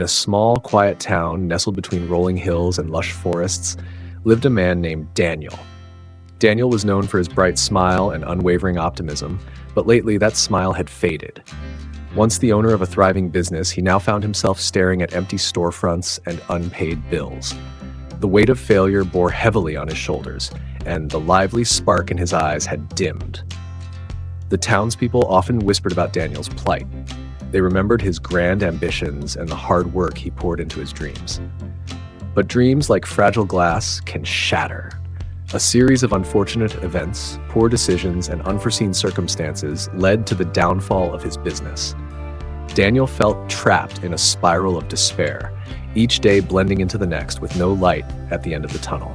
In a small, quiet town nestled between rolling hills and lush forests lived a man named Daniel. Daniel was known for his bright smile and unwavering optimism, but lately that smile had faded. Once the owner of a thriving business, he now found himself staring at empty storefronts and unpaid bills. The weight of failure bore heavily on his shoulders, and the lively spark in his eyes had dimmed. The townspeople often whispered about Daniel's plight. They remembered his grand ambitions and the hard work he poured into his dreams. But dreams, like fragile glass, can shatter. A series of unfortunate events, poor decisions, and unforeseen circumstances led to the downfall of his business. Daniel felt trapped in a spiral of despair, each day blending into the next with no light at the end of the tunnel.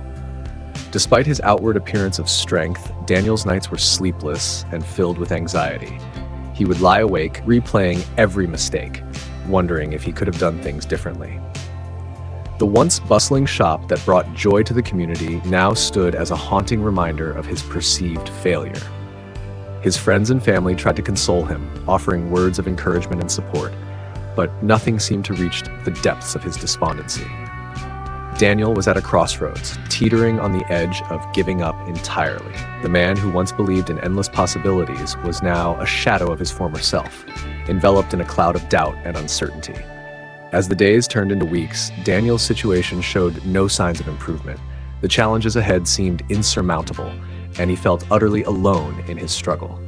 Despite his outward appearance of strength, Daniel's nights were sleepless and filled with anxiety. He would lie awake, replaying every mistake, wondering if he could have done things differently. The once bustling shop that brought joy to the community now stood as a haunting reminder of his perceived failure. His friends and family tried to console him, offering words of encouragement and support, but nothing seemed to reach the depths of his despondency. Daniel was at a crossroads, teetering on the edge of giving up entirely. The man who once believed in endless possibilities was now a shadow of his former self, enveloped in a cloud of doubt and uncertainty. As the days turned into weeks, Daniel's situation showed no signs of improvement. The challenges ahead seemed insurmountable, and he felt utterly alone in his struggle.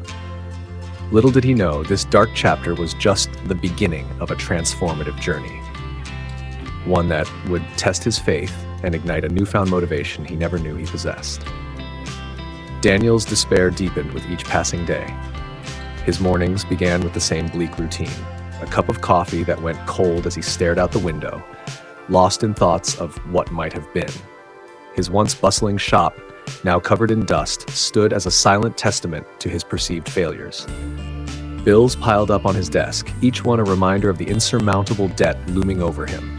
Little did he know, this dark chapter was just the beginning of a transformative journey. One that would test his faith and ignite a newfound motivation he never knew he possessed. Daniel's despair deepened with each passing day. His mornings began with the same bleak routine, a cup of coffee that went cold as he stared out the window, lost in thoughts of what might have been. His once bustling shop, now covered in dust, stood as a silent testament to his perceived failures. Bills piled up on his desk, each one a reminder of the insurmountable debt looming over him.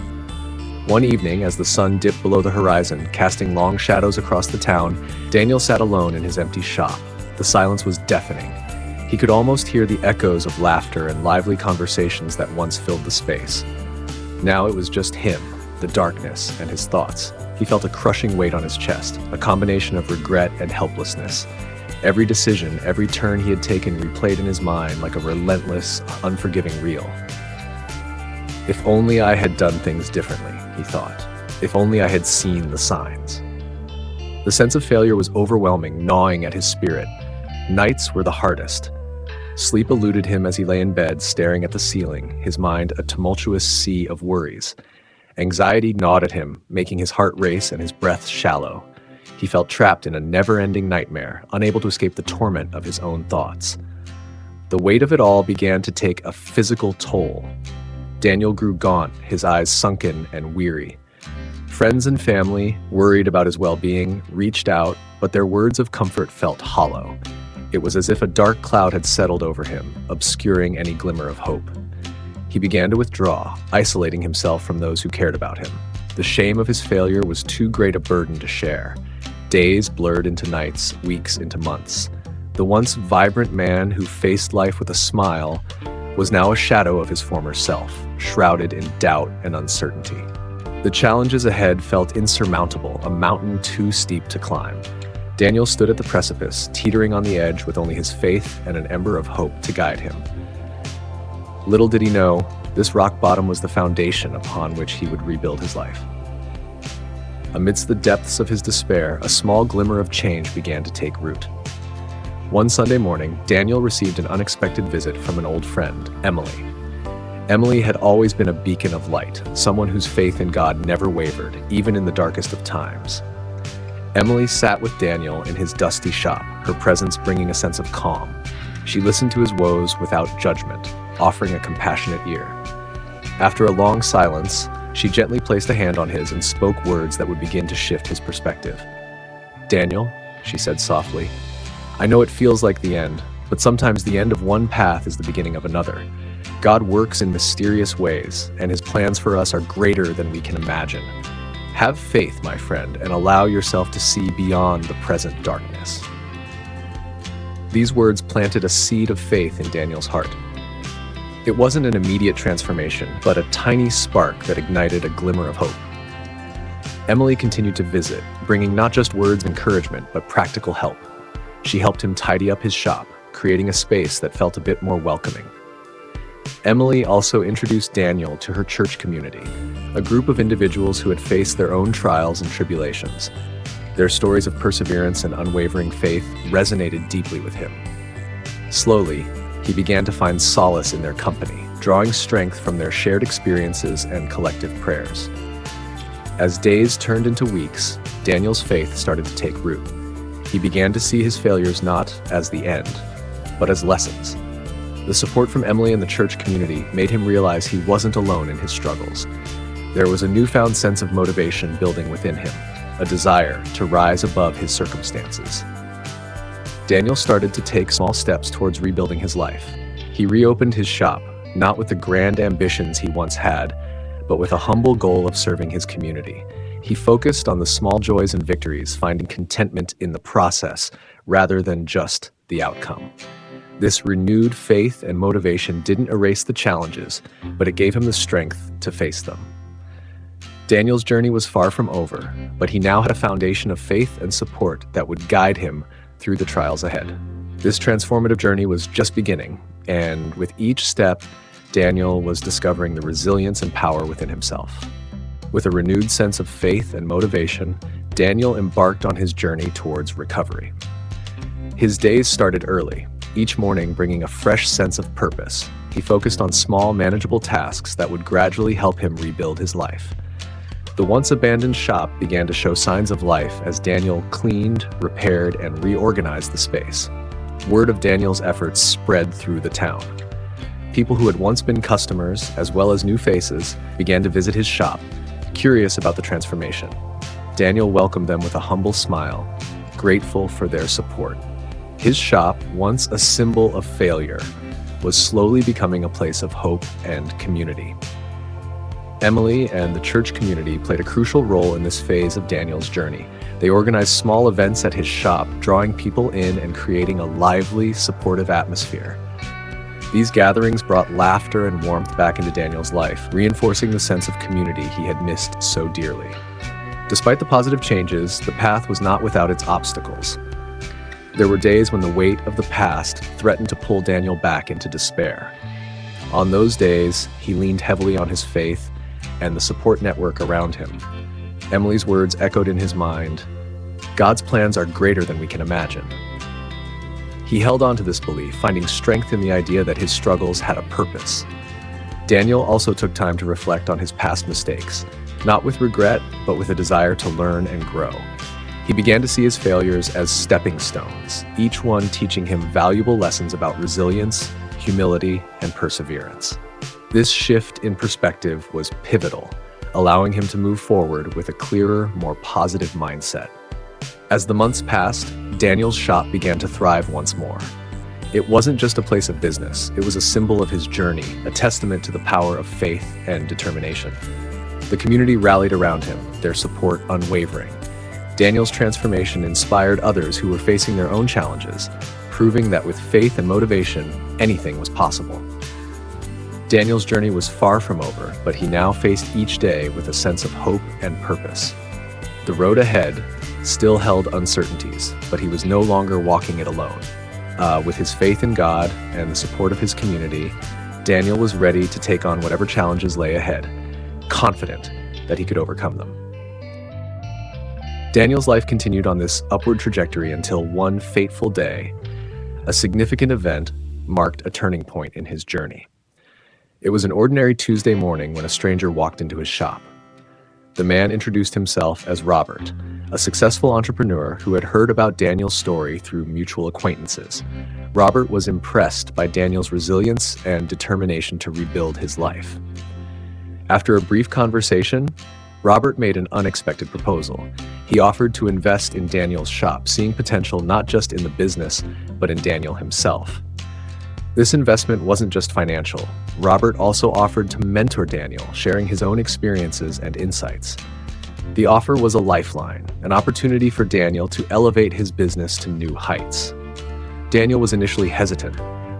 One evening, as the sun dipped below the horizon, casting long shadows across the town, Daniel sat alone in his empty shop. The silence was deafening. He could almost hear the echoes of laughter and lively conversations that once filled the space. Now it was just him, the darkness, and his thoughts. He felt a crushing weight on his chest, a combination of regret and helplessness. Every decision, every turn he had taken replayed in his mind like a relentless, unforgiving reel. If only I had done things differently, he thought. If only I had seen the signs. The sense of failure was overwhelming, gnawing at his spirit. Nights were the hardest. Sleep eluded him as he lay in bed, staring at the ceiling, his mind a tumultuous sea of worries. Anxiety gnawed at him, making his heart race and his breath shallow. He felt trapped in a never-ending nightmare, unable to escape the torment of his own thoughts. The weight of it all began to take a physical toll. Daniel grew gaunt, his eyes sunken and weary. Friends and family, worried about his well-being, reached out, but their words of comfort felt hollow. It was as if a dark cloud had settled over him, obscuring any glimmer of hope. He began to withdraw, isolating himself from those who cared about him. The shame of his failure was too great a burden to share. Days blurred into nights, weeks into months. The once vibrant man who faced life with a smile was now a shadow of his former self, shrouded in doubt and uncertainty. The challenges ahead felt insurmountable, a mountain too steep to climb. Daniel stood at the precipice, teetering on the edge with only his faith and an ember of hope to guide him. Little did he know, this rock bottom was the foundation upon which he would rebuild his life. Amidst the depths of his despair, a small glimmer of change began to take root. One Sunday morning, Daniel received an unexpected visit from an old friend, Emily. Emily had always been a beacon of light, someone whose faith in God never wavered, even in the darkest of times. Emily sat with Daniel in his dusty shop, her presence bringing a sense of calm. She listened to his woes without judgment, offering a compassionate ear. After a long silence, she gently placed a hand on his and spoke words that would begin to shift his perspective. "Daniel," she said softly, "I know it feels like the end, but sometimes the end of one path is the beginning of another. God works in mysterious ways, and his plans for us are greater than we can imagine. Have faith, my friend, and allow yourself to see beyond the present darkness." These words planted a seed of faith in Daniel's heart. It wasn't an immediate transformation, but a tiny spark that ignited a glimmer of hope. Emily continued to visit, bringing not just words of encouragement, but practical help. She helped him tidy up his shop, creating a space that felt a bit more welcoming. Emily also introduced Daniel to her church community, a group of individuals who had faced their own trials and tribulations. Their stories of perseverance and unwavering faith resonated deeply with him. Slowly, he began to find solace in their company, drawing strength from their shared experiences and collective prayers. As days turned into weeks, Daniel's faith started to take root. He began to see his failures not as the end, but as lessons. The support from Emily and the church community made him realize he wasn't alone in his struggles. There was a newfound sense of motivation building within him, a desire to rise above his circumstances. Daniel started to take small steps towards rebuilding his life. He reopened his shop, not with the grand ambitions he once had, but with a humble goal of serving his community. He focused on the small joys and victories, finding contentment in the process rather than just the outcome. This renewed faith and motivation didn't erase the challenges, but it gave him the strength to face them. Daniel's journey was far from over, but he now had a foundation of faith and support that would guide him through the trials ahead. This transformative journey was just beginning, and with each step, Daniel was discovering the resilience and power within himself. With a renewed sense of faith and motivation, Daniel embarked on his journey towards recovery. His days started early, each morning bringing a fresh sense of purpose. He focused on small, manageable tasks that would gradually help him rebuild his life. The once abandoned shop began to show signs of life as Daniel cleaned, repaired, and reorganized the space. Word of Daniel's efforts spread through the town. People who had once been customers, as well as new faces, began to visit his shop, curious about the transformation. Daniel welcomed them with a humble smile, grateful for their support. His shop, once a symbol of failure, was slowly becoming a place of hope and community. Emily and the church community played a crucial role in this phase of Daniel's journey. They organized small events at his shop, drawing people in and creating a lively, supportive atmosphere. These gatherings brought laughter and warmth back into Daniel's life, reinforcing the sense of community he had missed so dearly. Despite the positive changes, the path was not without its obstacles. There were days when the weight of the past threatened to pull Daniel back into despair. On those days, he leaned heavily on his faith and the support network around him. Emily's words echoed in his mind, "God's plans are greater than we can imagine." He held on to this belief, finding strength in the idea that his struggles had a purpose. Daniel also took time to reflect on his past mistakes, not with regret, but with a desire to learn and grow. He began to see his failures as stepping stones, each one teaching him valuable lessons about resilience, humility, and perseverance. This shift in perspective was pivotal, allowing him to move forward with a clearer, more positive mindset. As the months passed, Daniel's shop began to thrive once more. It wasn't just a place of business, it was a symbol of his journey, a testament to the power of faith and determination. The community rallied around him, their support unwavering. Daniel's transformation inspired others who were facing their own challenges, proving that with faith and motivation, anything was possible. Daniel's journey was far from over, but he now faced each day with a sense of hope and purpose. The road ahead still held uncertainties, but he was no longer walking it alone. With his faith in God and the support of his community, Daniel was ready to take on whatever challenges lay ahead, confident that he could overcome them. Daniel's life continued on this upward trajectory until one fateful day, a significant event marked a turning point in his journey. It was an ordinary Tuesday morning when a stranger walked into his shop. The man introduced himself as Robert, a successful entrepreneur who had heard about Daniel's story through mutual acquaintances. Robert was impressed by Daniel's resilience and determination to rebuild his life. After a brief conversation, Robert made an unexpected proposal. He offered to invest in Daniel's shop, seeing potential not just in the business, but in Daniel himself. This investment wasn't just financial. Robert also offered to mentor Daniel, sharing his own experiences and insights. The offer was a lifeline, an opportunity for Daniel to elevate his business to new heights. Daniel was initially hesitant,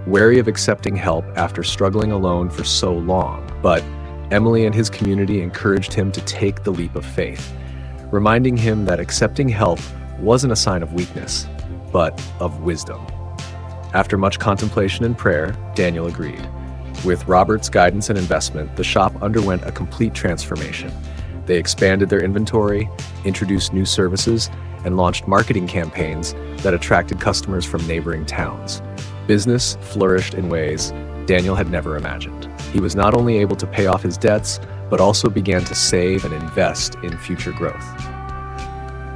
wary of accepting help after struggling alone for so long. But Emily and his community encouraged him to take the leap of faith, reminding him that accepting help wasn't a sign of weakness, but of wisdom. After much contemplation and prayer, Daniel agreed. With Robert's guidance and investment, the shop underwent a complete transformation. They expanded their inventory, introduced new services, and launched marketing campaigns that attracted customers from neighboring towns. Business flourished in ways Daniel had never imagined. He was not only able to pay off his debts, but also began to save and invest in future growth.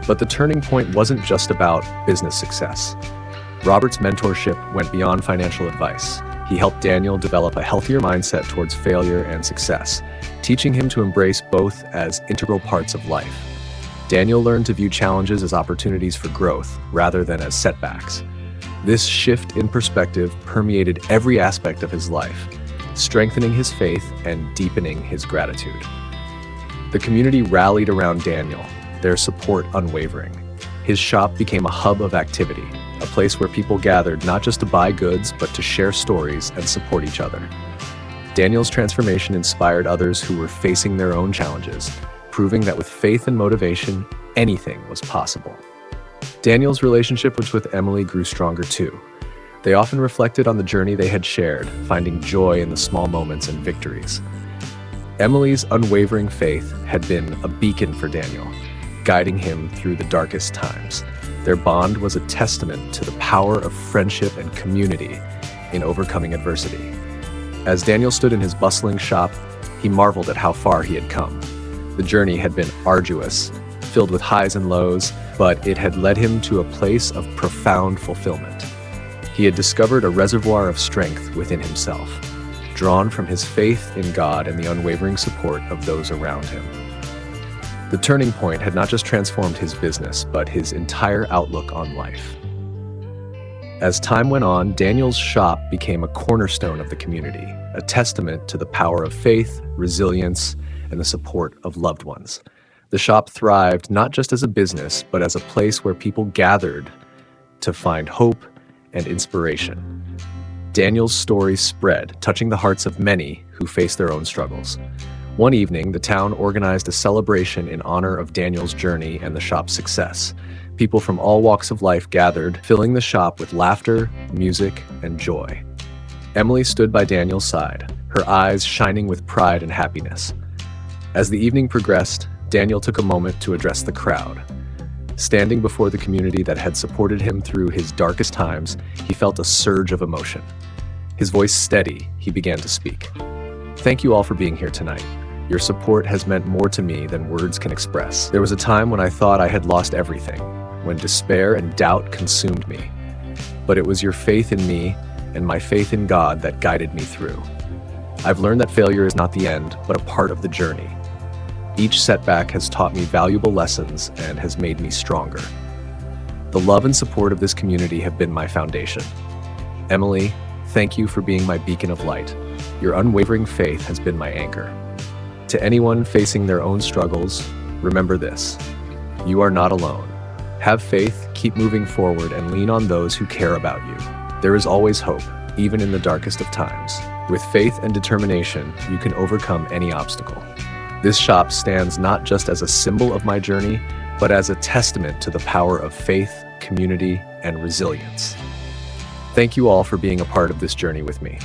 But the turning point wasn't just about business success. Robert's mentorship went beyond financial advice. He helped Daniel develop a healthier mindset towards failure and success, teaching him to embrace both as integral parts of life. Daniel learned to view challenges as opportunities for growth rather than as setbacks. This shift in perspective permeated every aspect of his life, strengthening his faith and deepening his gratitude. The community rallied around Daniel, their support unwavering. His shop became a hub of activity, a place where people gathered not just to buy goods, but to share stories and support each other. Daniel's transformation inspired others who were facing their own challenges, proving that with faith and motivation, anything was possible. Daniel's relationship with Emily grew stronger too. They often reflected on the journey they had shared, finding joy in the small moments and victories. Emily's unwavering faith had been a beacon for Daniel, guiding him through the darkest times. Their bond was a testament to the power of friendship and community in overcoming adversity. As Daniel stood in his bustling shop, he marveled at how far he had come. The journey had been arduous, filled with highs and lows, but it had led him to a place of profound fulfillment. He had discovered a reservoir of strength within himself, drawn from his faith in God and the unwavering support of those around him. The turning point had not just transformed his business, but his entire outlook on life. As time went on, Daniel's shop became a cornerstone of the community, a testament to the power of faith, resilience, and the support of loved ones. The shop thrived not just as a business, but as a place where people gathered to find hope and inspiration. Daniel's story spread, touching the hearts of many who faced their own struggles. One evening, the town organized a celebration in honor of Daniel's journey and the shop's success. People from all walks of life gathered, filling the shop with laughter, music, and joy. Emily stood by Daniel's side, her eyes shining with pride and happiness. As the evening progressed, Daniel took a moment to address the crowd. Standing before the community that had supported him through his darkest times, he felt a surge of emotion. His voice steady, he began to speak. "Thank you all for being here tonight. Your support has meant more to me than words can express. There was a time when I thought I had lost everything, when despair and doubt consumed me. But it was your faith in me and my faith in God that guided me through. I've learned that failure is not the end, but a part of the journey. Each setback has taught me valuable lessons and has made me stronger. The love and support of this community have been my foundation. Emily, thank you for being my beacon of light. Your unwavering faith has been my anchor. To anyone facing their own struggles, remember this: you are not alone. Have faith, keep moving forward, and lean on those who care about you. There is always hope, even in the darkest of times. With faith and determination, you can overcome any obstacle. This shop stands not just as a symbol of my journey, but as a testament to the power of faith, community, and resilience. Thank you all for being a part of this journey with me.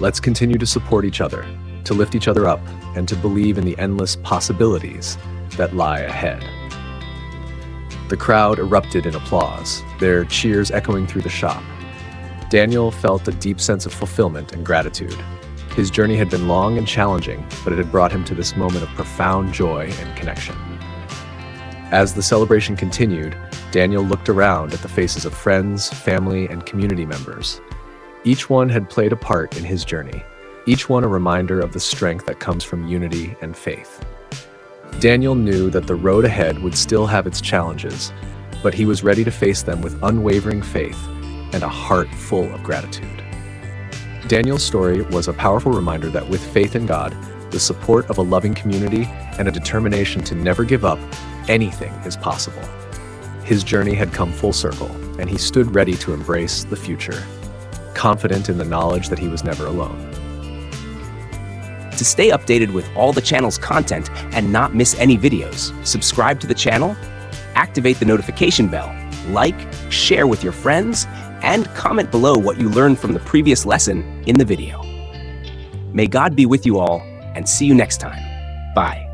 Let's continue to support each other, to lift each other up, and to believe in the endless possibilities that lie ahead." The crowd erupted in applause, their cheers echoing through the shop. Daniel felt a deep sense of fulfillment and gratitude. His journey had been long and challenging, but it had brought him to this moment of profound joy and connection. As the celebration continued, Daniel looked around at the faces of friends, family, and community members. Each one had played a part in his journey, each one a reminder of the strength that comes from unity and faith. Daniel knew that the road ahead would still have its challenges, but he was ready to face them with unwavering faith and a heart full of gratitude. Daniel's story was a powerful reminder that with faith in God, the support of a loving community, and a determination to never give up, anything is possible. His journey had come full circle, and he stood ready to embrace the future. confident in the knowledge that he was never alone. To stay updated with all the channel's content and not miss any videos, subscribe to the channel, activate the notification bell, like, share with your friends, and comment below what you learned from the previous lesson in the video. May God be with you all, and see you next time. Bye.